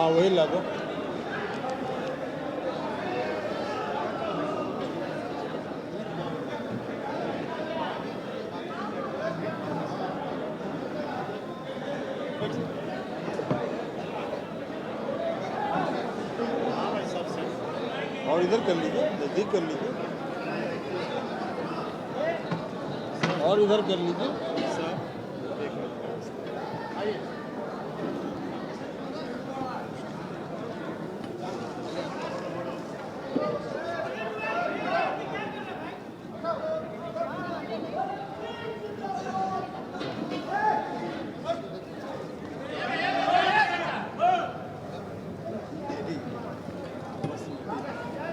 हाँ वही ला दो। और इधर कर लीजिए, नजदीक कर लीजिए, और इधर कर लीजिए।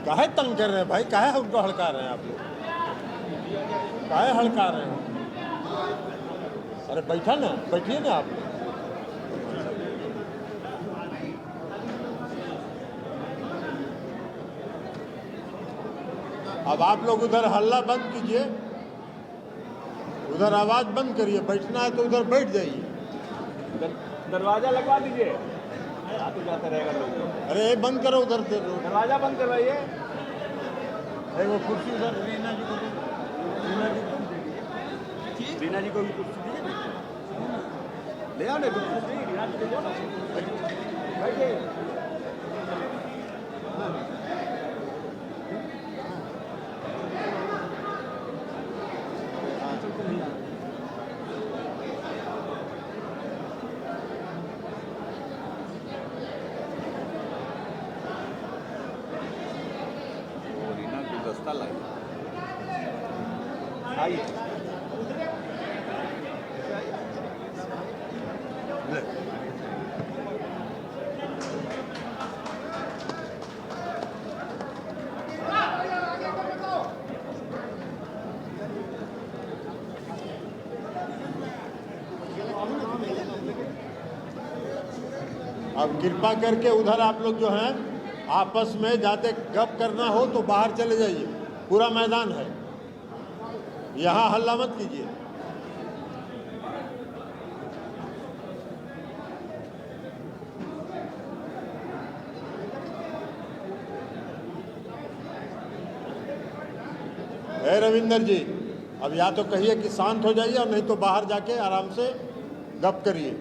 काहे तंग कर रहे हैं भाई, काहे उनको हड़का रहे हैं आप लोग, काहे हड़का रहे हैं? अरे बैठा ना, बैठिए ना आप। अब आप लोग उधर हल्ला बंद कीजिए, उधर आवाज बंद करिए, बैठना है तो उधर बैठ जाइए। दरवाजा लगवा दीजिए, आते जाते रहेगा लोग। अरे बंद करो उधर से, दरवाजा बंद करवाइए। वो कुर्सी उधर रीना जी को दे, रीना जी को भी कुर्सी दीजिए, ले आओ ना कुर्सी, रीना जी को दो, बैठिए। आइए अब कृपा करके उधर आप लोग जो हैं आपस में जाते गप करना हो तो बाहर चले जाइए, पूरा मैदान है, यहाँ हल्ला मत कीजिए। हे रविंदर जी, अब या तो कहिए कि शांत हो जाइए और नहीं तो बाहर जाके आराम से गप करिए।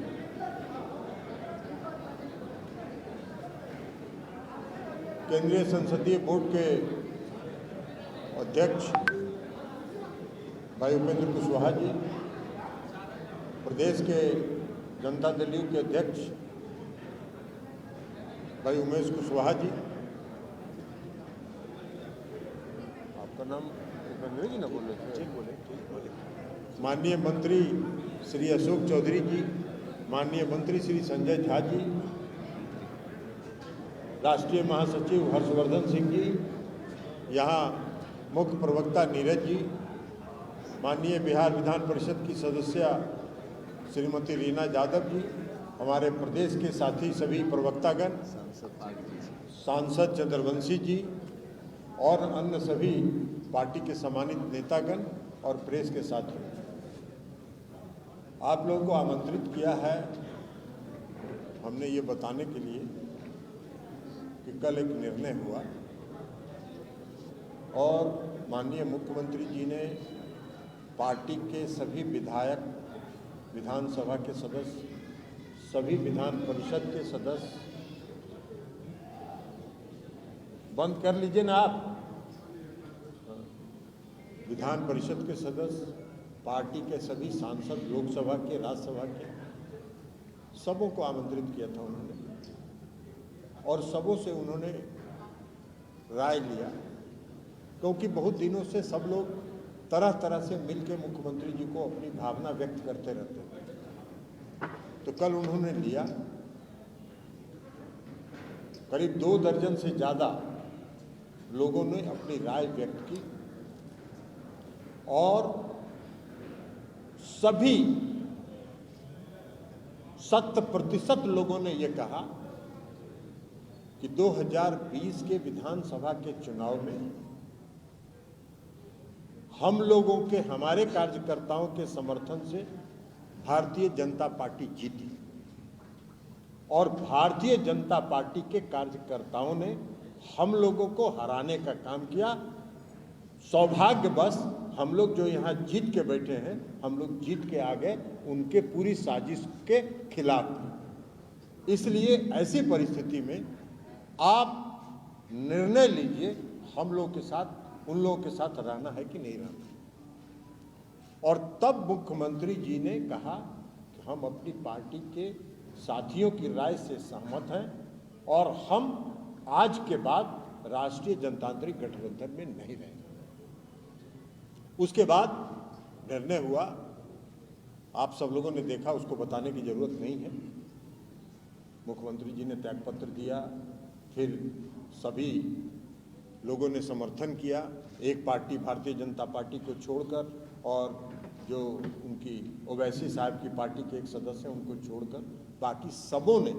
केंद्रीय संसदीय बोर्ड के अध्यक्ष भाई उपेंद्र कुशवाहा जी, प्रदेश के जनता दल यू के अध्यक्ष भाई उमेश कुशवाहा जी, आपका नाम उपेंद्र जी ना बोल रहे थे? ठीक बोले। माननीय मंत्री श्री अशोक चौधरी जी, माननीय मंत्री श्री संजय झा जी, राष्ट्रीय महासचिव हर्षवर्धन सिंह जी, यहाँ मुख्य प्रवक्ता नीरज जी, माननीय बिहार विधान परिषद की सदस्य श्रीमती रीना यादव जी, हमारे प्रदेश के साथी सभी प्रवक्तागण, सांसद चंद्रवंशी जी और अन्य सभी पार्टी के सम्मानित नेतागण और प्रेस के साथियों, आप लोगों को आमंत्रित किया है हमने ये बताने के लिए कि कल एक निर्णय हुआ और माननीय मुख्यमंत्री जी ने पार्टी के सभी विधायक, विधानसभा के सदस्य, सभी विधान परिषद के सदस्य, बंद कर लीजिए ना आप, विधान परिषद के सदस्य, पार्टी के सभी सांसद, लोकसभा के, राज्यसभा के, सबों को आमंत्रित किया था उन्होंने और सबों से उन्होंने राय लिया, क्योंकि बहुत दिनों से सब लोग तरह तरह से मिलकर मुख्यमंत्री जी को अपनी भावना व्यक्त करते रहते थे। तो कल उन्होंने लिया, करीब 2 दर्जन से ज़्यादा लोगों ने अपनी राय व्यक्त की और सभी 100% लोगों ने ये कहा कि 2020 के विधानसभा के चुनाव में हम लोगों के, हमारे कार्यकर्ताओं के समर्थन से भारतीय जनता पार्टी जीती। और भारतीय जनता पार्टी के कार्यकर्ताओं ने हम लोगों को हराने का काम किया। सौभाग्यवश हम लोग जो यहाँ जीत के बैठे हैं, हम लोग जीत के आ गए, उनके पूरी साजिश के खिलाफ थे। इसलिए ऐसी परिस्थिति में आप निर्णय लीजिए, हम लोग के साथ, उन लोगों के साथ रहना है कि नहीं रहना। और तब मुख्यमंत्री जी ने कहा कि हम अपनी पार्टी के साथियों की राय से सहमत हैं और हम आज के बाद राष्ट्रीय जनतांत्रिक गठबंधन में नहीं रहेंगे। उसके बाद निर्णय हुआ, आप सब लोगों ने देखा, उसको बताने की जरूरत नहीं है। मुख्यमंत्री जी ने त्यागपत्र दिया, फिर सभी लोगों ने समर्थन किया, एक पार्टी भारतीय जनता पार्टी को छोड़कर और जो उनकी ओवैसी साहब की पार्टी के एक सदस्य हैं उनको छोड़कर बाकी सबों ने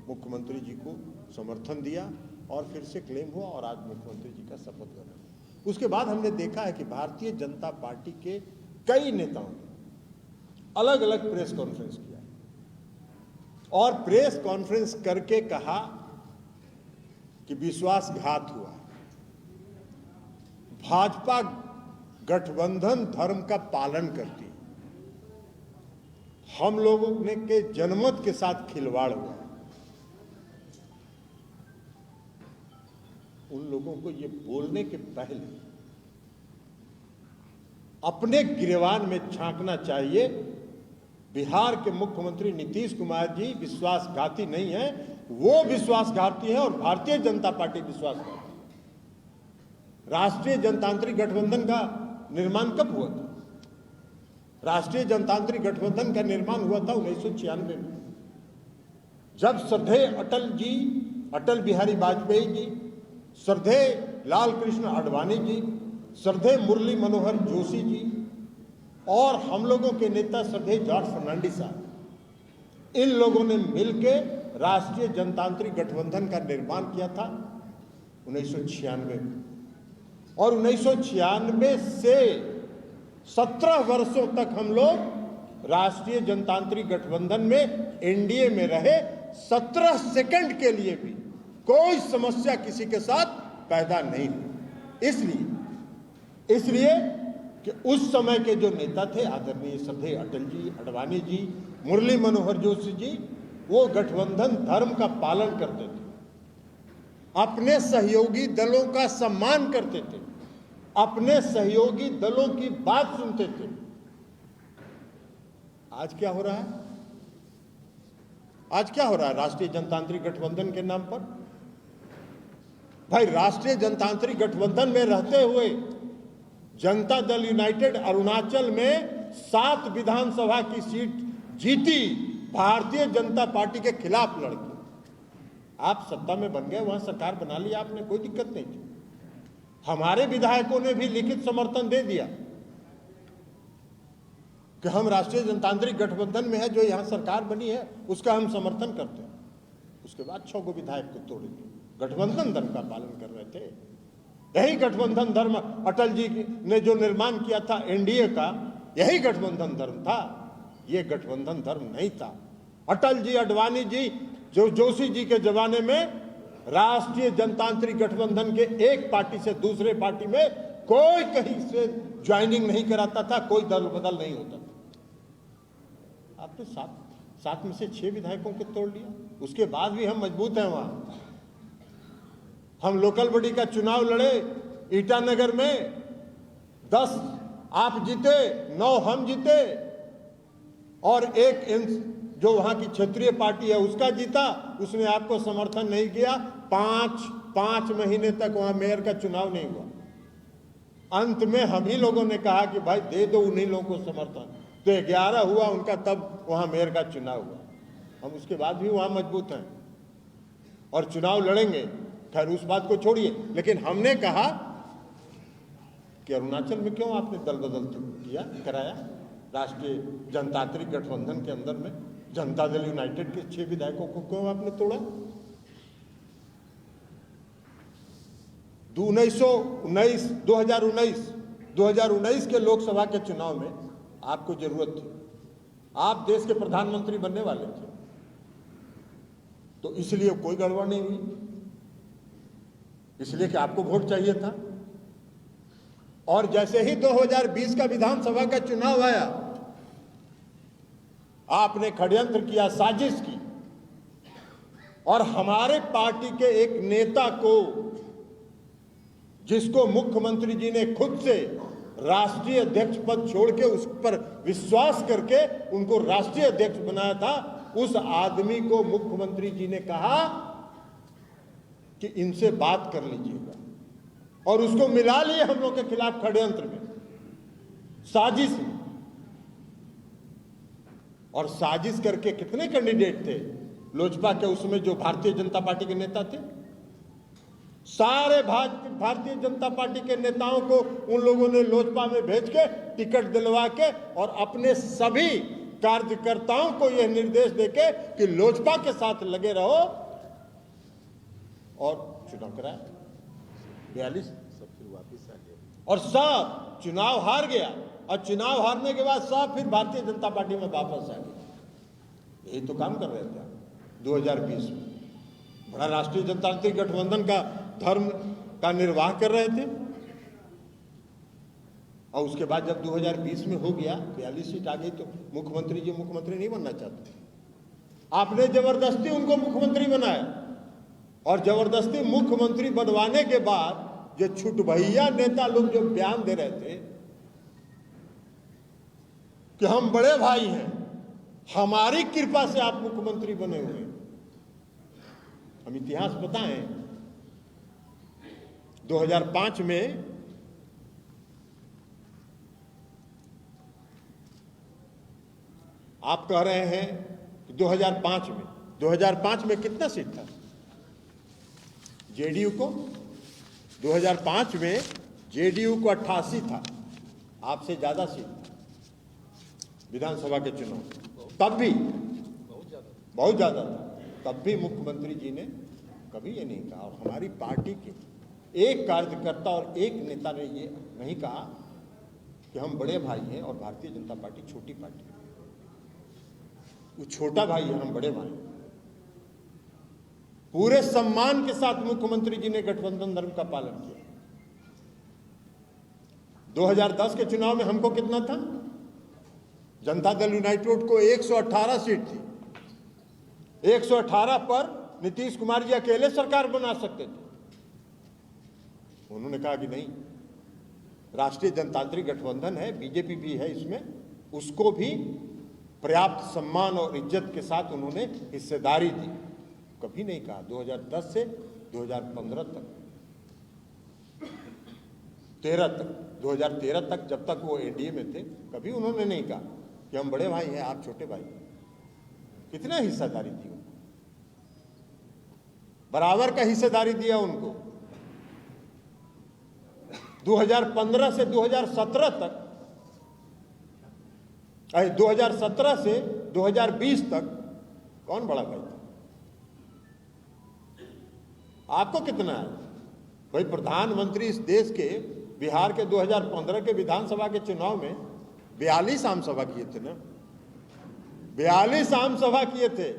मुख्यमंत्री जी को समर्थन दिया और फिर से क्लेम हुआ और आज मुख्यमंत्री जी का शपथ ग्रहण। उसके बाद हमने देखा है कि भारतीय जनता पार्टी के कई नेताओं ने अलग अलग प्रेस कॉन्फ्रेंस किया और प्रेस कॉन्फ्रेंस करके कहा कि विश्वासघात हुआ, भाजपा गठबंधन धर्म का पालन करती है, हम लोगों ने के जनमत के साथ खिलवाड़ हुआ। उन लोगों को ये बोलने के पहले अपने गिरेबान में झांकना चाहिए। बिहार के मुख्यमंत्री नीतीश कुमार जी विश्वासघाती नहीं है, वो विश्वासघाती है और भारतीय जनता पार्टी विश्वासघाती। राष्ट्रीय जनतांत्रिक गठबंधन का निर्माण कब हुआ था? राष्ट्रीय जनतांत्रिक गठबंधन का निर्माण हुआ था 1996 में, जब श्रद्धेय अटल बिहारी वाजपेयी जी, श्रद्धेय लाल कृष्ण आडवाणी जी, श्रद्धेय मुरली मनोहर जोशी जी और हम लोगों के नेता श्रद्धेय जॉर्ज फर्नांडिस साहब, इन लोगों ने मिलकर राष्ट्रीय जनतांत्रिक गठबंधन का निर्माण किया था 1996 में। और 1996 से 17 वर्षों तक हम लोग राष्ट्रीय जनतांत्रिक गठबंधन में एनडीए में रहे। 17 सेकंड के लिए भी कोई समस्या किसी के साथ पैदा नहीं हुई। इसलिए कि उस समय के जो नेता थे आदरणीय श्रद्धेय अटल जी, आडवाणी जी, मुरली मनोहर जोशी जी, वो गठबंधन धर्म का पालन करते थे, अपने सहयोगी दलों का सम्मान करते थे, अपने सहयोगी दलों की बात सुनते थे। आज क्या हो रहा है? आज क्या हो रहा है राष्ट्रीय जनतांत्रिक गठबंधन के नाम पर? भाई, राष्ट्रीय जनतांत्रिक गठबंधन में रहते हुए जनता दल यूनाइटेड अरुणाचल में 7 विधानसभा की सीट जीती, भारतीय जनता पार्टी के खिलाफ लड़के। आप सत्ता में बन गए, वहां सरकार बना ली आपने, कोई दिक्कत नहीं थी। हमारे विधायकों ने भी लिखित समर्थन दे दिया कि हम राष्ट्रीय जनतांत्रिक गठबंधन में है, जो यहां सरकार बनी है उसका हम समर्थन करते हैं। उसके बाद 6 को विधायक को तोड़ दिया। गठबंधन धर्म का पालन कर रहे थे। यही गठबंधन धर्म अटल जी ने जो निर्माण किया था एनडीए का, यही गठबंधन धर्म था। ये गठबंधन धर्म नहीं था। अटल जी, आडवाणी जी, जो जोशी जी के जमाने में राष्ट्रीय जनतांत्रिक गठबंधन के एक पार्टी से दूसरे पार्टी में कोई कहीं से ज्वाइनिंग नहीं कराता था, कोई दल बदल नहीं होता था। आपने 7 में से 6 विधायकों को तोड़ लिया। उसके बाद भी हम मजबूत हैं। वहां हम लोकल बॉडी का चुनाव लड़े ईटानगर में, 10 आप जीते, 9 हम जीते और एक जो वहां की क्षेत्रीय पार्टी है उसका जीता, उसने आपको समर्थन नहीं किया। 5 महीने तक वहां मेयर का चुनाव नहीं हुआ। अंत में हम ही लोगों ने कहा कि भाई दे दो उन्हीं लोगों को समर्थन, तो 11 हुआ उनका, तब वहां मेयर का चुनाव हुआ। हम उसके बाद भी वहां मजबूत हैं और चुनाव लड़ेंगे। खैर उस बात को छोड़िए, लेकिन हमने कहा कि अरुणाचल में क्यों आपने दल बदल कराया? राष्ट्रीय जनतांत्रिक गठबंधन के अंदर में जनता दल यूनाइटेड के 6 विधायकों को क्यों आपने तोड़ा? 2019 के लोकसभा के चुनाव में आपको जरूरत थी, आप देश के प्रधानमंत्री बनने वाले थे। तो इसलिए कोई गड़बड़ नहीं हुई, इसलिए कि आपको वोट चाहिए था। और जैसे ही 2020 का विधानसभा का चुनाव आया, आपने षड्यंत्र किया, साजिश की, और हमारे पार्टी के एक नेता को, जिसको मुख्यमंत्री जी ने खुद से राष्ट्रीय अध्यक्ष पद छोड़ के उस पर विश्वास करके उनको राष्ट्रीय अध्यक्ष बनाया था, उस आदमी को मुख्यमंत्री जी ने कहा कि इनसे बात कर लीजिएगा, और उसको मिला लिए हम लोग के खिलाफ षड्यंत्र में, साजिश में। और साजिश करके कितने कैंडिडेट थे लोजपा के उसमें, जो भारतीय जनता पार्टी के नेता थे? सारे भारतीय जनता पार्टी के नेताओं को उन लोगों ने लोजपा में भेज के टिकट दिलवा के और अपने सभी कार्यकर्ताओं को यह निर्देश देके कि लोजपा के साथ लगे रहो, और चुनाव कराया 42, सब फिर वापिस आ गए और सब चुनाव हार गया। और चुनाव हारने के बाद सब फिर भारतीय जनता पार्टी में वापस आ गए। यही तो काम कर रहे थे 2020 में, बड़ा राष्ट्रीय जनतांत्रिक गठबंधन का धर्म का निर्वाह कर रहे थे। और उसके बाद जब 2020 में हो गया, 42 सीट आ गई, तो मुख्यमंत्री जी मुख्यमंत्री नहीं बनना चाहते, आपने जबरदस्ती उनको मुख्यमंत्री बनाया। और जबरदस्ती मुख्यमंत्री बनवाने के बाद जो छुटभैया नेता लोग जो बयान दे रहे थे कि हम बड़े भाई हैं, हमारी कृपा से आप मुख्यमंत्री बने हुए हैं। हम इतिहास बताएं, 2005 में आप कह रहे हैं कि 2005 में कितना सीट था जेडीयू को? 2005 में जेडीयू को 88 था, आपसे ज्यादा सीट था विधानसभा के चुनाव, तब भी बहुत ज्यादा था। तब भी मुख्यमंत्री जी ने कभी ये नहीं कहा, और हमारी पार्टी के एक कार्यकर्ता और एक नेता ने ये नहीं कहा कि हम बड़े भाई हैं और भारतीय जनता पार्टी छोटी पार्टी है। वो छोटा भाई है, हम बड़े भाई हैं। पूरे सम्मान के साथ मुख्यमंत्री जी ने गठबंधन धर्म का पालन किया। 2010 के चुनाव में हमको कितना था? जनता दल यूनाइटेड को 118 सीट थी। 118 पर नीतीश कुमार जी अकेले सरकार बना सकते थे। उन्होंने कहा कि नहीं, राष्ट्रीय जनतांत्रिक गठबंधन है, बीजेपी भी है इसमें, उसको भी पर्याप्त सम्मान और इज्जत के साथ उन्होंने हिस्सेदारी दी। कभी नहीं कहा 2010 से 2015 तक, 2013 तक, जब तक वो एनडीए में थे, कभी उन्होंने नहीं कहा कि हम बड़े भाई हैं, आप छोटे भाई हैं। कितना हिस्सेदारी दी उनको, बराबर का हिस्सेदारी दिया उनको। 2015 से 2017 तक, 2017 से 2020 तक कौन बड़ा भाई था? आपको कितना है? भाई प्रधानमंत्री इस देश के, बिहार के 2015 के विधानसभा के चुनाव में 42 आम सभा किए थे ना, 42 आम सभा किए थे,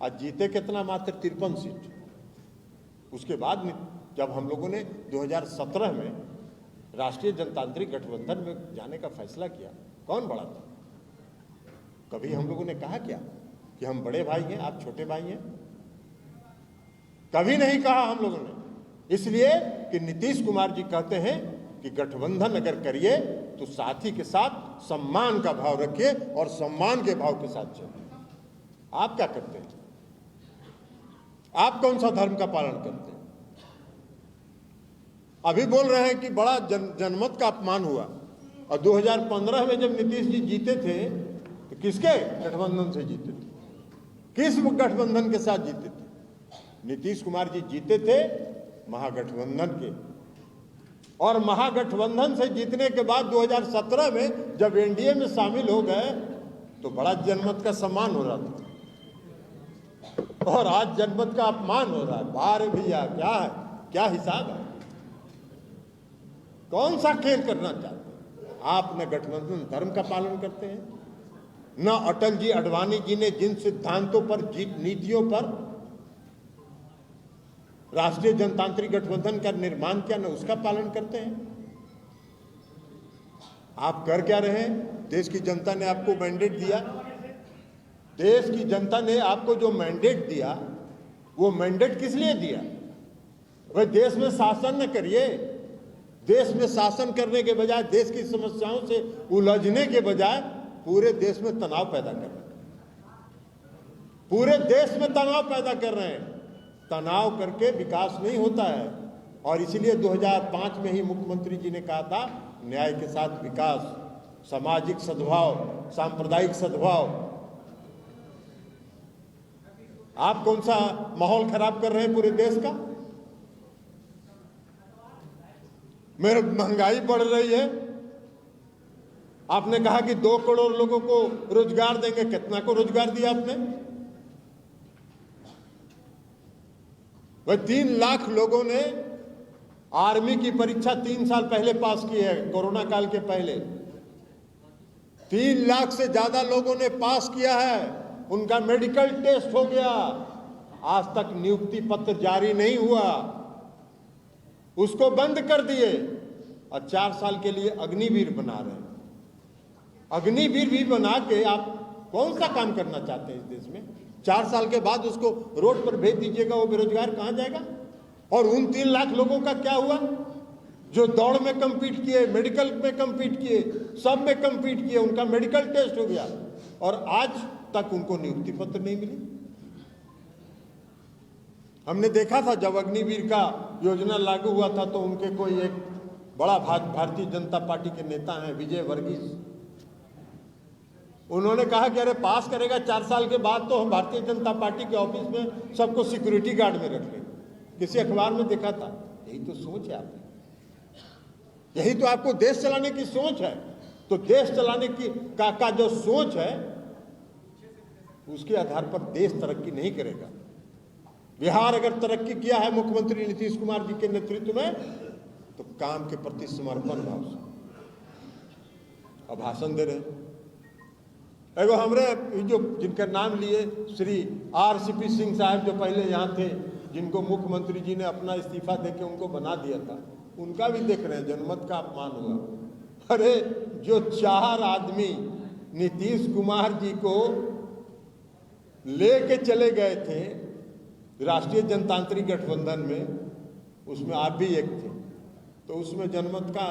और जीते कितना? मात्र 53 सीट। उसके बाद जब हम लोगों ने 2017 में राष्ट्रीय जनतांत्रिक गठबंधन में जाने का फैसला किया, कौन बड़ा था? कभी हम लोगों ने कहा क्या कि हम बड़े भाई हैं, आप छोटे भाई हैं? कभी नहीं कहा हम लोगों ने। इसलिए कि नीतीश कुमार जी कहते हैं कि गठबंधन अगर करिए तो साथी के साथ सम्मान का भाव रखिए और सम्मान के भाव के साथ चलिए। आप क्या करते हैं? आप कौन सा धर्म का पालन करते हैं? अभी बोल रहे हैं कि बड़ा जनमत का अपमान हुआ, और 2015 में जब नीतीश जी जीते थे तो किसके गठबंधन से जीते थे? किस गठबंधन के साथ जीते थे? नीतीश कुमार जी जीते थे महागठबंधन के, और महागठबंधन से जीतने के बाद 2017 में जब एनडीए में शामिल हो गए तो बड़ा जनमत का सम्मान हो रहा था, और आज जनमत का अपमान हो रहा है। बारे भैया, क्या है, क्या हिसाब है? कौन सा खेल करना चाहते हैं आप? न गठबंधन धर्म का पालन करते हैं, न अटल जी, अडवाणी जी ने जिन सिद्धांतों पर, नीतियों पर राष्ट्रीय जनतांत्रिक गठबंधन का निर्माण किया, न उसका पालन करते हैं। आप कर क्या रहे हैं? देश की जनता ने आपको मैंडेट दिया, देश की जनता ने आपको जो मैंडेट दिया, वो मैंडेट किस लिए दिया? भाई देश में शासन न करिए, देश में शासन करने के बजाय, देश की समस्याओं से उलझने के बजाय पूरे देश में तनाव पैदा कर रहे हैं, पूरे देश में तनाव पैदा कर रहे हैं। तनाव करके विकास नहीं होता है। और इसीलिए 2005 में ही मुख्यमंत्री जी ने कहा था, न्याय के साथ विकास, सामाजिक सद्भाव, सांप्रदायिक सद्भाव। आप कौन सा माहौल खराब कर रहे हैं पूरे देश का? मेरे महंगाई बढ़ रही है, आपने कहा कि 2 करोड़ लोगों को रोजगार देंगे। कितना को रोजगार दिया आपने? वह 3 लाख लोगों ने आर्मी की परीक्षा 3 साल पहले पास की है, कोरोना काल के पहले। 3 लाख से ज्यादा लोगों ने पास किया है, उनका मेडिकल टेस्ट हो गया। आज तक नियुक्ति पत्र जारी नहीं हुआ, उसको बंद कर दिए और 4 साल के लिए अग्निवीर बना रहे हैं। अग्निवीर भी बना के आप कौन सा काम करना चाहते हैं इस देश में? 4 साल के बाद उसको रोड पर भेज दीजिएगा, वो बेरोजगार कहां जाएगा? और उन 3 लाख लोगों का क्या हुआ जो दौड़ में कम्पीट किए, मेडिकल में कम्पीट किए, सब में कम्पीट किए, उनका मेडिकल टेस्ट हो गया और आज तक उनको नियुक्ति पत्र नहीं मिली। हमने देखा था जब अग्निवीर का योजना लागू हुआ था तो उनके कोई एक बड़ा भारतीय जनता पार्टी के नेता हैं, विजय वर्गीस, उन्होंने कहा कि अरे पास करेगा 4 साल के बाद तो हम भारतीय जनता पार्टी के ऑफिस में सबको सिक्योरिटी गार्ड में रख लेंगे। किसी अखबार में देखा था। यही तो सोच है आपकी, यही तो आपको देश चलाने की सोच है। तो देश चलाने की का जो सोच है, उसके आधार पर देश तरक्की नहीं करेगा। बिहार अगर तरक्की किया है मुख्यमंत्री नीतीश कुमार जी के नेतृत्व में, तो काम के प्रति समर्पण भाव से। अब भाषण दे रहे हैं। एगो हमरे जो जिनका नाम लिए श्री RCP सिंह साहब, जो पहले यहाँ थे, जिनको मुख्यमंत्री जी ने अपना इस्तीफा देके उनको बना दिया था, उनका भी देख रहे हैं जनमत का अपमान हुआ। अरे जो 4 आदमी नीतीश कुमार जी को लेके चले गए थे राष्ट्रीय जनतांत्रिक गठबंधन में, उसमें आप भी एक थे, तो उसमें जनमत का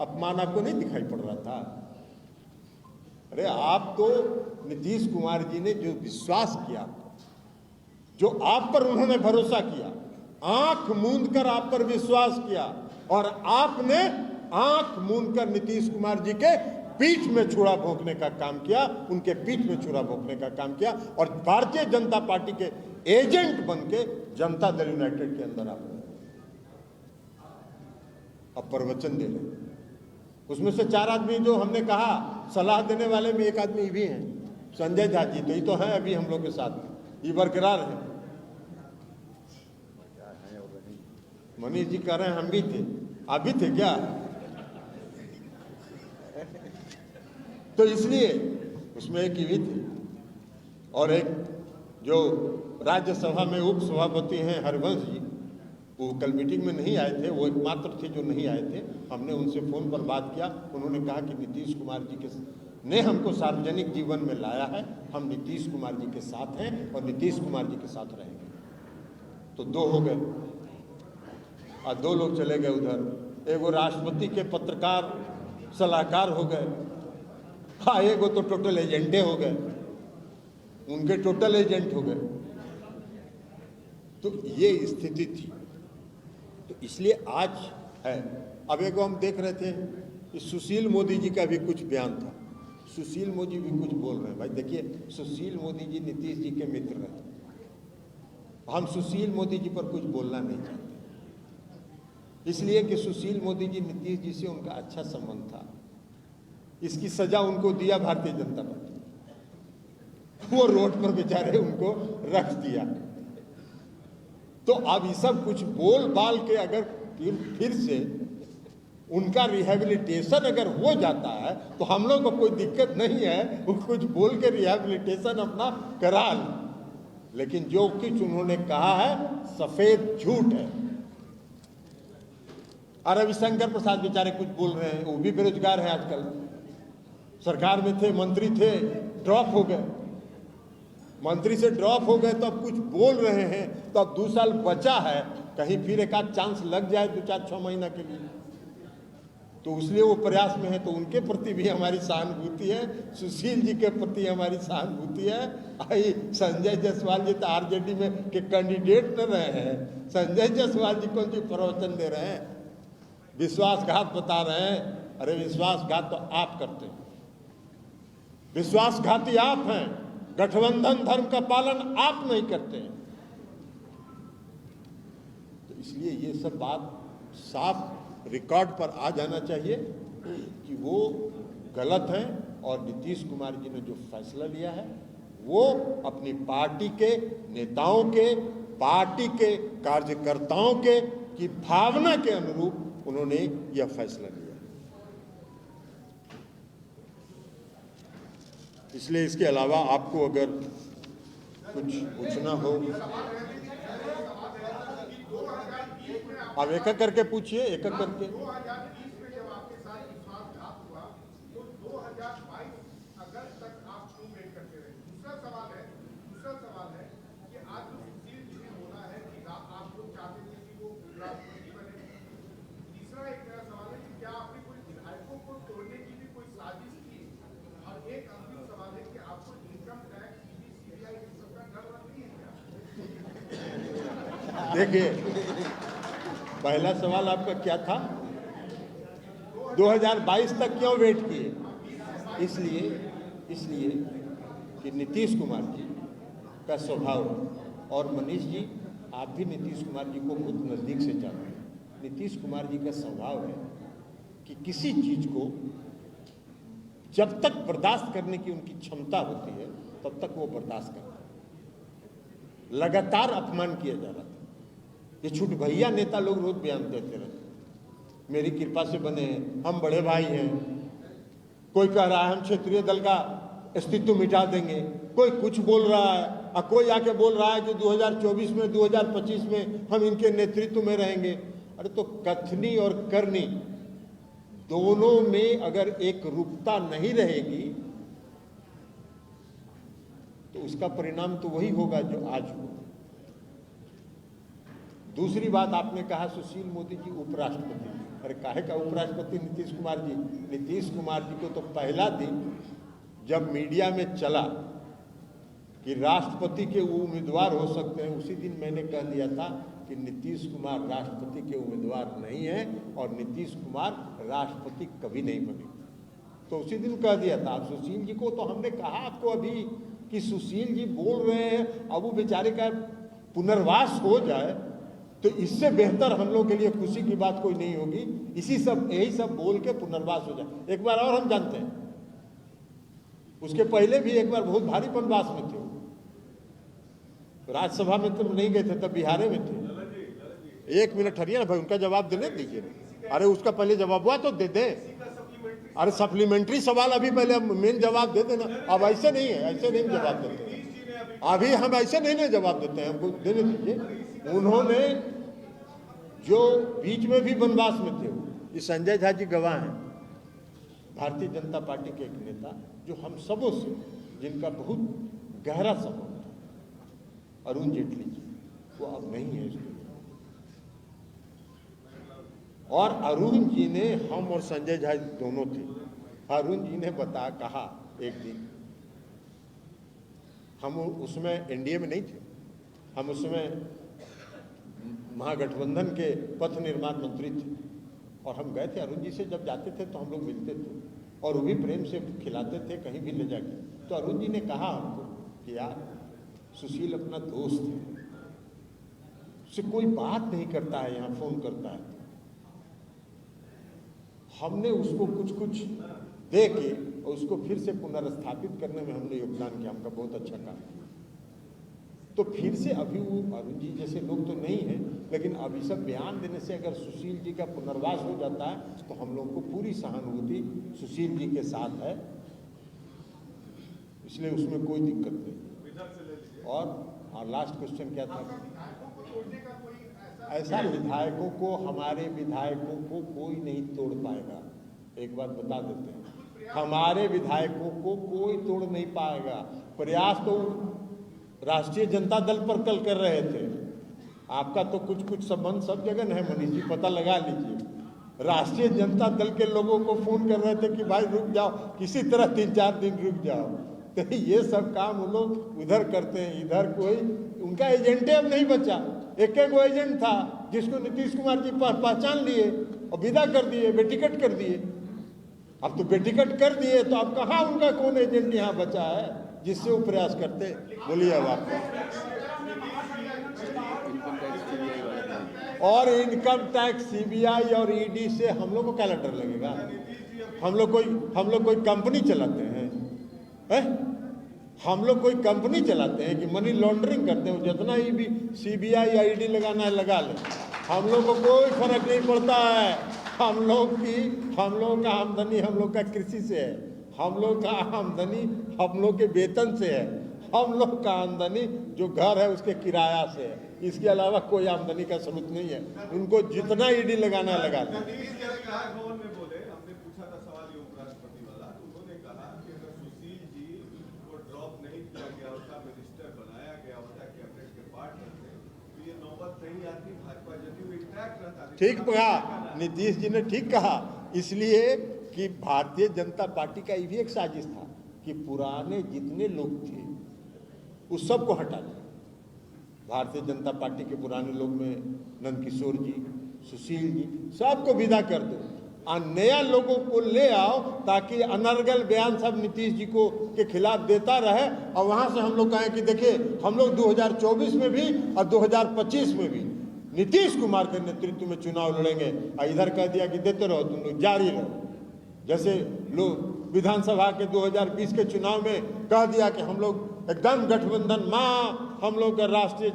अपमान आपको नहीं दिखाई पड़ रहा था? अरे आप तो नीतीश कुमार जी ने जो विश्वास किया, जो आप पर उन्होंने भरोसा किया, आंख मूंद कर आप पर विश्वास किया, और आपने आंख मूंद कर नीतीश कुमार जी के पीठ में छुरा भोंकने का काम किया, उनके पीठ में छुरा भोंकने का काम किया, और भारतीय जनता पार्टी के एजेंट बन के जनता दल यूनाइटेड के अंदर आप अब प्रवचन दे रहे। उसमें से 4 आदमी जो हमने कहा सलाह देने वाले में एक आदमी भी हैं, संजय झा जी, तो ये तो है अभी हम लोग के साथ में, ये बरकरार है। मनीष जी कह रहे हैं हम भी थे, आप भी थे क्या? तो इसलिए उसमें एक ही थे, और एक जो राज्यसभा में उप सभापति हैं हरिवंश जी, वो कल मीटिंग में नहीं आए थे, वो एकमात्र थे जो नहीं आए थे। हमने उनसे फोन पर बात किया, उन्होंने कहा कि नीतीश कुमार जी ने हमको सार्वजनिक जीवन में लाया है, हम नीतीश कुमार जी के साथ हैं और नीतीश कुमार जी के साथ रहेंगे। तो 2 हो गए और 2 लोग चले गए उधर। एगो राष्ट्रपति के पत्रकार सलाहकार हो गए, हाँ, एगो तो टोटल एजेंटे हो गए, उनके टोटल एजेंट हो गए। तो ये स्थिति थी। तो इसलिए आज है। अब एगो हम देख रहे थे कि सुशील मोदी जी का भी कुछ बयान था, सुशील मोदी भी कुछ बोल रहे हैं। भाई देखिए, सुशील मोदी जी नीतीश जी के मित्र रहे, हम सुशील मोदी जी पर कुछ बोलना नहीं चाहते, इसलिए कि सुशील मोदी जी नीतीश जी से उनका अच्छा संबंध था। इसकी सजा उनको दिया भारतीय जनता पार्टी, वो रोड पर बेचारे उनको रख दिया। तो अब ये सब कुछ बोल बाल के अगर फिर से उनका रिहेबिलिटेशन अगर हो जाता है तो हम लोग को कोई दिक्कत नहीं है, वो कुछ बोल के रिहेबिलिटेशन अपना करा लें। लेकिन जो कुछ उन्होंने कहा है सफेद झूठ है। और रविशंकर प्रसाद बेचारे कुछ बोल रहे हैं, वो भी बेरोजगार हैं आजकल, सरकार में थे, मंत्री थे, ड्रॉप हो गए, मंत्री से ड्रॉप हो गए तो अब कुछ बोल रहे हैं। तो अब 2 साल बचा है, कहीं फिर एक आध चांस लग जाए 2-4-6 महीना के लिए, तो इसलिए वो प्रयास में है। तो उनके प्रति भी हमारी सहानुभूति है, सुशील जी के प्रति हमारी सहानुभूति है। आई संजय जायसवाल जी तो आरजेडी में के कैंडिडेट न रहे हैं, संजय जायसवाल जी कौन सी प्रवचन दे रहे हैं, विश्वासघात बता रहे हैं। अरे विश्वासघात तो आप करते हैं, विश्वासघाती आप हैं, गठबंधन धर्म का पालन आप नहीं करते हैं। तो इसलिए ये सब बात साफ रिकॉर्ड पर आ जाना चाहिए कि वो गलत हैं और नीतीश कुमार जी ने जो फैसला लिया है वो अपनी पार्टी के नेताओं के, पार्टी के कार्यकर्ताओं के की भावना के अनुरूप उन्होंने यह फैसला लिया। इसलिए इसके अलावा आपको अगर कुछ पूछना हो आप एक एक करके पूछिए, एक एक करके। 2020 में जब आपके साथ विश्वासघात हुआ तो 2022 अगस्त तक आप क्यों वेट करते रहे? दूसरा सवाल है कि आज जो सुशील जी ने बोला है कि आप लोग चाहते थे कि वो राष्ट्रपति बने। तीसरा एक नया सवाल है कि क्या आपने कोई विधायकों को तोड़ने की भी कोई साजिश की? और एक अंतिम सवाल है कि आपको इनकम टैक्स, ईडी, सीबीआई इन सबका डर नहीं है क्या? देखिए, पहला सवाल आपका क्या था? 2022 तक क्यों वेट किए? इसलिए कि नीतीश कुमार जी का स्वभाव, और मनीष जी आप भी नीतीश कुमार जी को बहुत नज़दीक से जानते हैं। नीतीश कुमार जी का स्वभाव है कि किसी चीज को जब तक बर्दाश्त करने की उनकी क्षमता होती है तब तक वो बर्दाश्त करते हैं। लगातार अपमान किया जा रहा था, ये छुट भैया नेता लोग रोज बयान देते रहते, मेरी कृपा से बने हैं, हम बड़े भाई हैं। कोई कह रहा है हम क्षेत्रीय दल का अस्तित्व मिटा देंगे, कोई कुछ बोल रहा है, और कोई आके बोल रहा है कि 2024 में 2025 में हम इनके नेतृत्व में रहेंगे। अरे तो कथनी और करनी दोनों में अगर एक रूपता नहीं रहेगी तो उसका परिणाम तो वही होगा जो आज हुआ। दूसरी बात आपने कहा सुशील मोदी जी उपराष्ट्रपति। अरे काहे का उपराष्ट्रपति नीतीश कुमार जी? नीतीश कुमार जी को तो पहला दिन जब मीडिया में चला कि राष्ट्रपति के उम्मीदवार हो सकते हैं, उसी दिन मैंने कह दिया था कि नीतीश कुमार राष्ट्रपति के उम्मीदवार नहीं है और नीतीश कुमार राष्ट्रपति कभी नहीं बनेंगे। तो उसी दिन कह दिया था। अब सुशील जी को तो हमने कहा आपको अभी कि सुशील जी बोल रहे हैं, अब वो बेचारे का पुनर्वास हो जाए तो इससे बेहतर हम लोग के लिए खुशी की बात कोई नहीं होगी। यही सब बोल के पुनर्वास हो जाए। एक बार और हम जानते हैं, उसके पहले भी एक बार बहुत भारी वनवास में थे, राज्यसभा में तो नहीं गए थे, तब बिहार में थे। 1 मिनट हरिए ना भाई, उनका जवाब देने दीजिए। अरे उसका पहले जवाब हुआ तो दे दे। अरे सप्लीमेंट्री सवाल अभी पहले मेन जवाब दे देना। अब ऐसे नहीं है, ऐसे नहीं जवाब देते, अभी हम ऐसे नहीं जवाब देते हैं, हमको देने दीजिए। उन्होंने जो बीच में भी वनवास में थे, ये संजय झा जी गवाह हैं, भारतीय जनता पार्टी के एक नेता जो हम सबों से जिनका बहुत गहरा संबंध था, अरुण जेटली जी, वो अब नहीं है इसके। और अरुण जी ने, हम और संजय झा दोनों थे, अरुण जी ने कहा एक दिन, हम उसमें एनडीए में नहीं थे, हम उसमें महागठबंधन के पथ निर्माण मंत्री थे, और हम गए थे अरुण जी से, जब जाते थे तो हम लोग मिलते थे और वो भी प्रेम से खिलाते थे कहीं भी ले जाके। तो अरुण जी ने कहा हमको कि यार सुशील अपना दोस्त है, उससे कोई बात नहीं करता है, यहाँ फोन करता है। हमने उसको कुछ दे के और उसको फिर से पुनर्स्थापित करने में हमने योगदान किया, हमका बहुत अच्छा काम किया। तो फिर से अभी वो अरुण जी जैसे लोग तो नहीं हैं, लेकिन अभी सब बयान देने से अगर सुशील जी का पुनर्वास हो जाता है तो हम लोग को पूरी सहानुभूति सुशील जी के साथ है, इसलिए उसमें कोई दिक्कत नहीं। और और लास्ट क्वेश्चन क्या था? विधायकों को तोड़ने का कोई ऐसा विधायकों को, हमारे विधायकों को कोई नहीं तोड़ पाएगा। एक बात बता देते हैं, हमारे विधायकों को कोई तोड़ नहीं पाएगा। प्रयास तो राष्ट्रीय जनता दल पर कल कर रहे थे। आपका तो कुछ कुछ संबंध सब जगह है मनीष जी, पता लगा लीजिए। राष्ट्रीय जनता दल के लोगों को फोन कर रहे थे कि भाई रुक जाओ, किसी तरह 3-4 दिन रुक जाओ। तो ये सब काम वो लोग उधर करते हैं, इधर कोई उनका एजेंटे अब नहीं बचा। एक वो एजेंट था जिसको नीतीश कुमार जी पहचान लिए और विदा कर दिए, बेटिकट कर दिए। अब तो बेटिकट कर दिए तो अब कहाँ उनका कौन एजेंट यहाँ बचा है जिससे वो प्रयास करते? बोलिए अब आप। और इनकम टैक्स, सीबीआई और ईडी से हम लोग को क्या डर लगेगा? हम लोग कोई कंपनी चलाते हैं? हम लोग कोई कंपनी चलाते हैं कि मनी लॉन्ड्रिंग करते हैं? जितना ही भी सीबीआई या ईडी लगाना है लगा ले, हम लोग को कोई फर्क नहीं पड़ता है। हम लोग का आमदनी हम लोग का कृषि से है, हम लोग का आमदनी हम लोग के वेतन से है, हम लोग का आमदनी जो घर है उसके किराया से है। इसके अलावा कोई आमदनी का स्रोत नहीं है। उनको जितना ईडी लगाना है लगा दे। ठीक कहा नीतीश जी ने, ठीक कहा। इसलिए कि भारतीय जनता पार्टी का ये भी एक साजिश था कि पुराने जितने लोग थे उस सबको हटा दिया। भारतीय जनता पार्टी के पुराने लोग में नंदकिशोर जी, सुशील जी, सबको विदा कर दो और नया लोगों को ले आओ ताकि अनर्गल बयान सब नीतीश जी को के खिलाफ देता रहे। और वहां से हम लोग कहें कि देखिए हम लोग 2024 में भी और 2025 में भी नीतीश कुमार के नेतृत्व में चुनाव लड़ेंगे। और इधर कह दिया कि देते रहो, तुम लोग जारी रहो। जैसे लोग विधानसभा के 2020 के चुनाव में कह दिया कि हम लोग एकदम गठबंधन माँ, हम लोग का राष्ट्रीय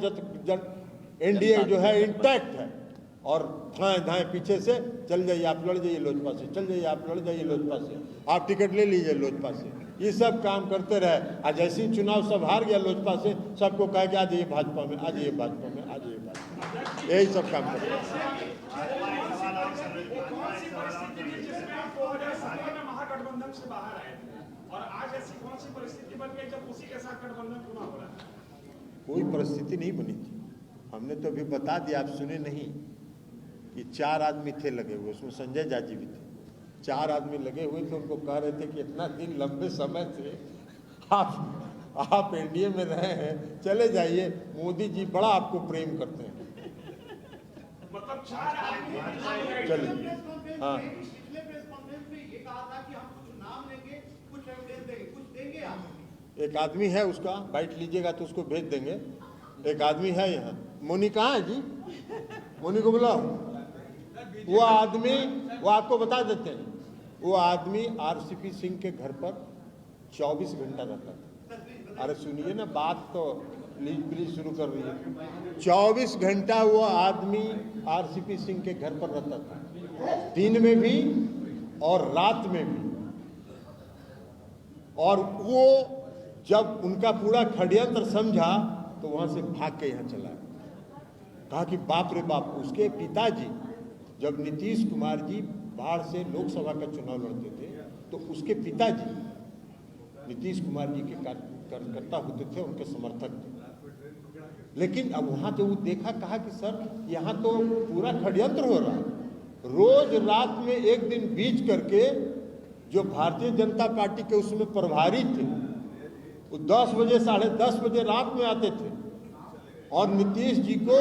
एनडीए जो है इंटैक्ट है, और धाएं पीछे से चल जाइए आप, लड़ जाइए लोजपा से, चल जाइए आप, लड़ जाइए लोजपा से, आप टिकट ले लीजिए लोजपा से। ये सब काम करते रहे। आज जैसे ही चुनाव सब हार गया लोजपा से, सबको कहा कि आ जाइए भाजपा में, आ जाइए भाजपा में, आ जाइए भाजपा में। यही सब काम करते हैं। महागठबंधन से बाहर आए और आज ऐसी कौन सी परिस्थिति बन गई जब उसी के साथ गठबंधन पुनः हो रहा है? कोई परिस्थिति नहीं बनी थी। हमने तो अभी बता दिया, आप सुने नहीं कि 4 आदमी थे लगे हुए, उसमें संजय जाजी भी थे। 4 आदमी लगे हुए थे, उनको कह रहे थे कि इतना दिन लंबे समय से आप एनडीए में रहे हैं, चले जाइए, मोदी जी बड़ा आपको प्रेम करते हैं। मतलब 4 आदमी चलिए हाँ, एक आदमी है, उसका बाइट लीजिएगा तो उसको भेज देंगे। एक आदमी है यहाँ, मोनी कहाँ है जी? मोनी को बुलाओ। वो आदमी, वो आपको बता देते हैं, वो आदमी आरसीपी सिंह के घर पर 24 घंटा रहता था। अरे सुनिए ना बात तो, प्लीज शुरू कर रही है। 24 घंटा वो आदमी आरसीपी सिंह के घर पर रहता था, दिन में भी और रात में भी। और वो जब उनका पूरा षड्यंत्र समझा तो वहां से भाग के यहाँ चला। कहा कि बाप रे बाप, उसके पिताजी जब नीतीश कुमार जी बाढ़ से लोकसभा का चुनाव लड़ते थे तो उसके पिताजी नीतीश कुमार जी के कार्यकर्ता होते थे, उनके समर्थक थे। लेकिन अब वहां तो वो देखा, कहा कि सर यहाँ तो पूरा षड्यंत्र हो रहा है। रोज रात में एक दिन बीच करके जो भारतीय जनता पार्टी के उसमें प्रभारी थे वो 10 बजे 10:30 बजे रात में आते थे और नीतीश जी को,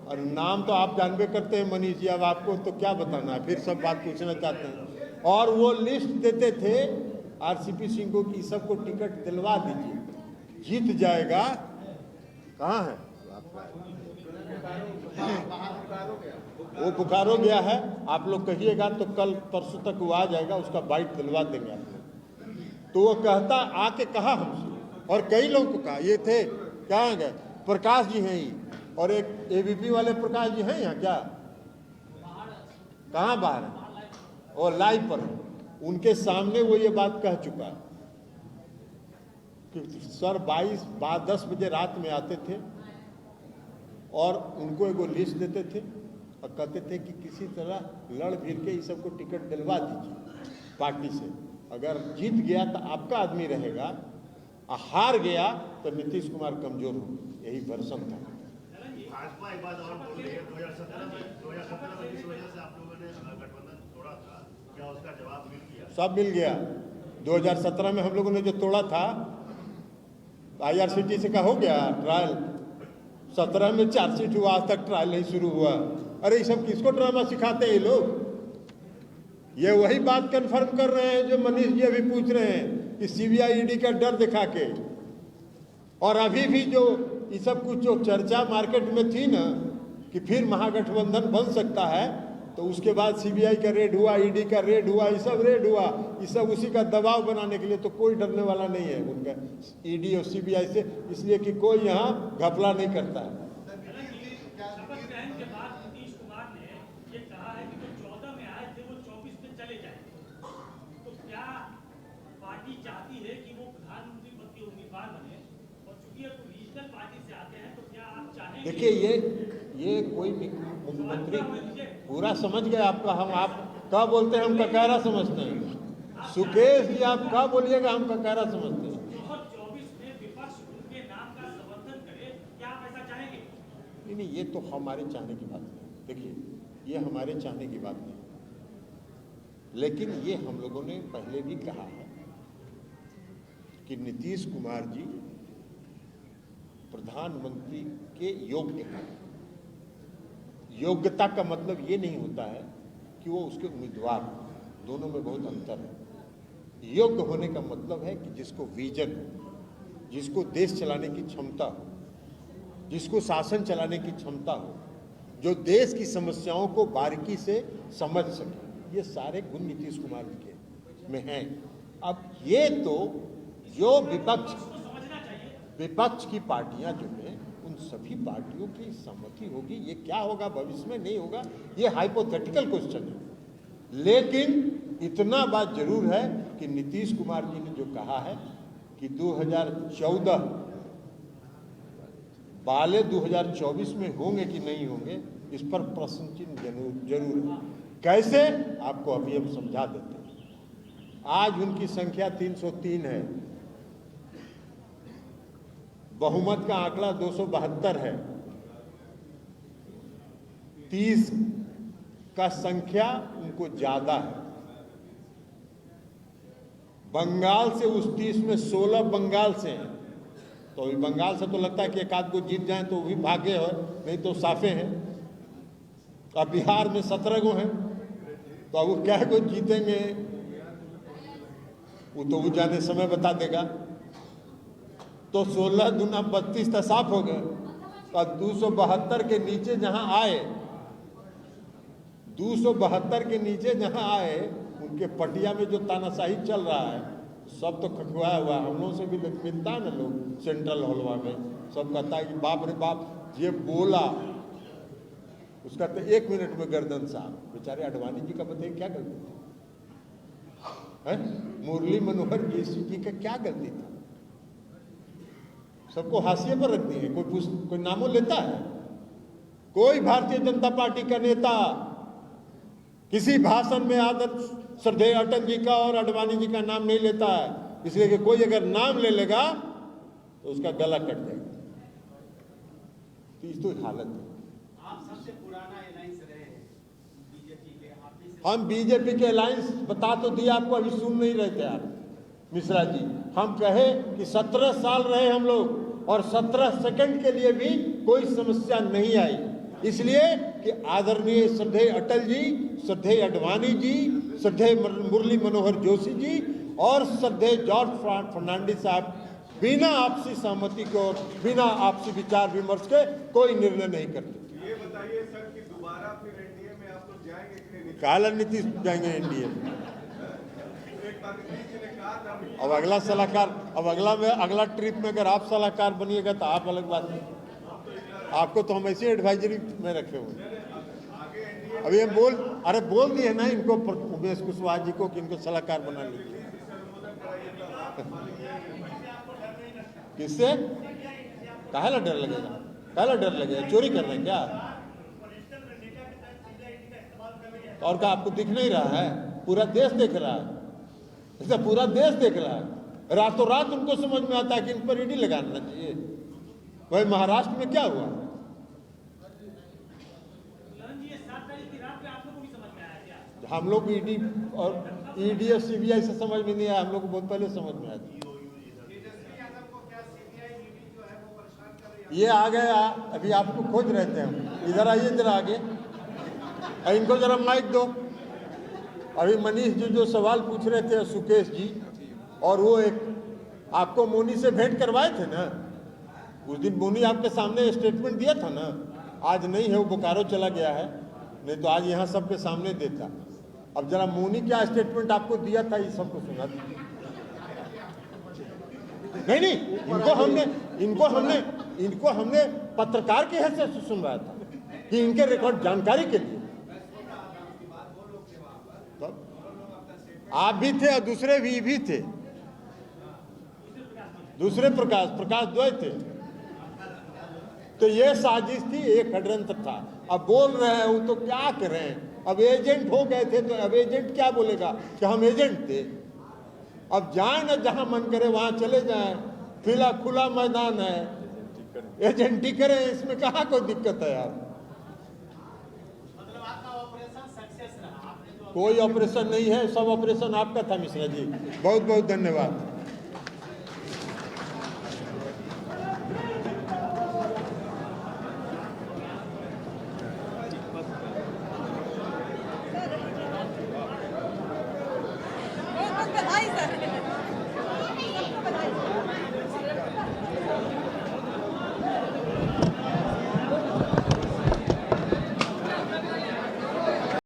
और नाम तो आप जानबे करते हैं मनीष जी, अब आपको तो क्या बताना है, फिर सब बात पूछना चाहते हैं। और वो लिस्ट देते थे आरसीपी सिंह को कि सबको टिकट दिलवा दीजिए, जीत जाएगा। कहाँ है वो? बुखार हो गया है, आप लोग कहिएगा तो कल परसों तक वो आ जाएगा, उसका बाइट दिलवा देंगे आप लोग। तो वो कहता, आके कहा हमसे, और कई लोगों को कहा, ये थे कहाँ गए, प्रकाश जी हैं ही, और एक एबीपी वाले प्रकाश जी हैं यहाँ क्या, कहाँ बाहर है, और लाइव पर है, उनके सामने वो ये बात कह चुका है। कि सर 10 बजे रात में आते थे और उनको एगो लिस्ट देते थे और कहते थे कि किसी तरह लड़ भिड़ के इस सबको टिकट दिलवा दीजिए पार्टी से, अगर जीत गया तो आपका आदमी रहेगा और हार गया तो नीतीश कुमार कमजोर हो। यही वर्षन था। भाजपा एक बात और बोल रही है, 2017 में जिस वजह से आप लोगों ने गठबंधन तोड़ा था, क्या उसका जवाब मिल गया? सब मिल गया। 2017 में हम लोगों ने जो तोड़ा था, IRCTC का हो गया ट्रायल, 17 में चार्जशीट हुआ, आज तक ट्रायल नहीं शुरू हुआ। अरे ये सब किसको ड्रामा सिखाते हैं ये लोग? ये वही बात कंफर्म कर रहे हैं जो मनीष जी अभी पूछ रहे हैं कि CBI ED का डर दिखा के। और अभी भी जो ये सब कुछ जो चर्चा मार्केट में थी ना कि फिर महागठबंधन बन सकता है, तो उसके बाद CBI का रेड हुआ, ED का रेड हुआ, ये सब रेड हुआ, ये सब उसी का दबाव बनाने के लिए। तो कोई डरने वाला नहीं है उनका ED और CBI से, इसलिए कि कोई यहाँ घपला नहीं करता है। शपथ ग्रहण के बाद नीतीश कुमार ने ये कहा है कि जो 14 में आए थे वो 24 में चले जाएंगे। तो क्या पार्टी चाहती है कि वो प्रधानमंत्री पद के उम्मीदवार बने? और चूंकि अब रीजनल पार्टी से आते हैं, तो क्या आप चाहेंगे? देखिए ये कोई मुख्यमंत्री पूरा समझ गए आपका। हम आप क्या बोलते हैं, हम ककारा समझते हैं। सुकेश जी आप क्या बोलिएगा, हम ककारा समझते हैं। 2024 में विपक्ष उनके नाम का समर्थन करे, क्या आप ऐसा चाहेंगे? नहीं, ये तो हमारे चाहने की बात नहीं। देखिए ये हमारे चाहने की बात नहीं, लेकिन ये हम लोगों ने पहले भी कहा है कि नीतीश कुमार जी प्रधानमंत्री के योग्य हैं। योग्यता का मतलब ये नहीं होता है कि वो उसके उम्मीदवार, दोनों में बहुत अंतर है। योग्य होने का मतलब है कि जिसको विजन हो, जिसको देश चलाने की क्षमता हो, जिसको शासन चलाने की क्षमता हो, जो देश की समस्याओं को बारीकी से समझ सके। ये सारे गुण नीतीश कुमार जी के में हैं। अब ये तो जो विपक्ष की पार्टियां जो हैं, उन सभी पार्टियों की सहमति होगी। ये क्या होगा भविष्य में नहीं होगा, ये हाइपोथेटिकल क्वेश्चन है। लेकिन इतना बात जरूर है कि नीतीश कुमार जी ने जो कहा है कि 2014 वाले 2024 में होंगे कि नहीं होंगे, इस पर प्रश्न चिन्ह जरूर है। कैसे, आपको अभी हम समझा देते हैं। आज उनकी संख्या 303 है, बहुमत का आंकड़ा 272 है, 30 का संख्या उनको ज्यादा है। बंगाल से उस 30 में 16 बंगाल से हैं, तो अभी बंगाल से तो लगता है कि एक आध को जीत जाए तो भी भाग्य हो, नहीं तो साफे हैं। अब बिहार में 17 गो हैं, तो अब वो क्या को जीतेंगे वो तो वो जाने समय बता देगा। तो 16 दूना 32 तो साफ हो गए। तो 272 के नीचे जहां आए, 272 के नीचे जहां आए, उनके पटिया में जो तानाशाही चल रहा है सब तो खखवाया हुआ। हम लोगों से भी मिलता है ना लोग सेंट्रल हॉलवा में, सब कहता है कि बाप रे बाप ये बोला, उसका तो 1 मिनट में गर्दन साफ। बेचारे अडवाणी जी का बताइए क्या गलती है? मुरली मनोहर जोशी जी का क्या गलती था? सबको हाशिए पर रख दिए। कोई नामों लेता है? कोई भारतीय जनता पार्टी का नेता किसी भाषण में आदर्श श्रद्धेय अटल जी का और अडवाणी जी का नाम नहीं लेता है, इसलिए कि कोई अगर नाम ले लेगा तो उसका गला कट जाएगा। तो इस तो हालत है। आप सबसे पुराना अलायंस रहे हैं बीजेपी के, हम बीजेपी के अलायंस बता तो दिया आपको, अभी सुन नहीं रहे थे आप मिश्रा जी। हम कहे कि 17 साल रहे हम लोग और 17 सेकंड के लिए भी कोई समस्या नहीं आई, इसलिए कि आदरणीय श्रद्धेय अटल जी, श्रद्धेय अडवाणी जी, श्रद्धेय मुरली मनोहर जोशी जी और श्रद्धेय जॉर्ज फर्नांडिस साहब बिना आपसी सहमति के और बिना आपसी विचार विमर्श के कोई निर्णय नहीं करते। ये बताइए सर कि दोबारा फिर एनडीए में आप लोग जाएंगे कि नहीं? काला नीतीश जाएंगे एनडीए में। एक बार नीतीश जी ने कहा था अब अगला सलाहकार, अब अगला ट्रिप में अगर आप सलाहकार बनिएगा तो आप अलग बात है। आपको तो हम ऐसे एडवाइजरी में रखे हुए। अभी हम बोल दिए ना इनको, उमेश कुशवाहा जी को कि इनको सलाहकार बना लीजिए। किससे? काहेला डर लगेगा? काहेला डर लगेगा? चोरी कर रहे हैं क्या? और क्या आपको दिख नहीं रहा है? पूरा देश देख रहा है, इसलिए पूरा देश देख रहा है। रातों रात उनको समझ में आता है कि इन पर ईडी लगाना चाहिए। वही महाराष्ट्र में क्या हुआ? हम लोग ईडी और ईडी और सीबीआई से समझ में नहीं आया, हम लोग को बहुत पहले समझ में आया। ये आ गए, अभी आपको खोज रहे थे हम। इधर आइए जरा आगे, इनको जरा माइक दो। अभी मनीष जी जो सवाल पूछ रहे थे, सुकेश जी, और वो एक आपको मोनी से भेंट करवाए थे ना उस दिन। मोनी आपके सामने स्टेटमेंट दिया था ना, आज नहीं है, वो बोकारो चला गया है, नहीं तो आज यहाँ सबके सामने देता। अब जरा मोनी क्या स्टेटमेंट आपको दिया था, ये सबको सुना दीजिए। नहीं, इनको हमने पत्रकार की हैसियत से सुनवाया था कि इनके रिकॉर्ड जानकारी के लिए। तो आप भी थे और दूसरे भी थे, दूसरे प्रकाश द्वय थे। तो ये साजिश थी, एक षड्यंत्र था। अब बोल रहे हैं वो तो क्या करें, अब एजेंट हो गए थे तो अब एजेंट क्या बोलेगा कि हम एजेंट थे। अब जाए ना, जहां मन करे वहां चले जाएं, खुला मैदान है, एजेंटी करें, इसमें कहाँ कोई दिक्कत है यार। मतलब आपका ऑपरेशन सक्सेस रहा? कोई ऑपरेशन नहीं है, सब ऑपरेशन आपका था मिश्रा जी। बहुत बहुत धन्यवाद। बहुत बधाई सर।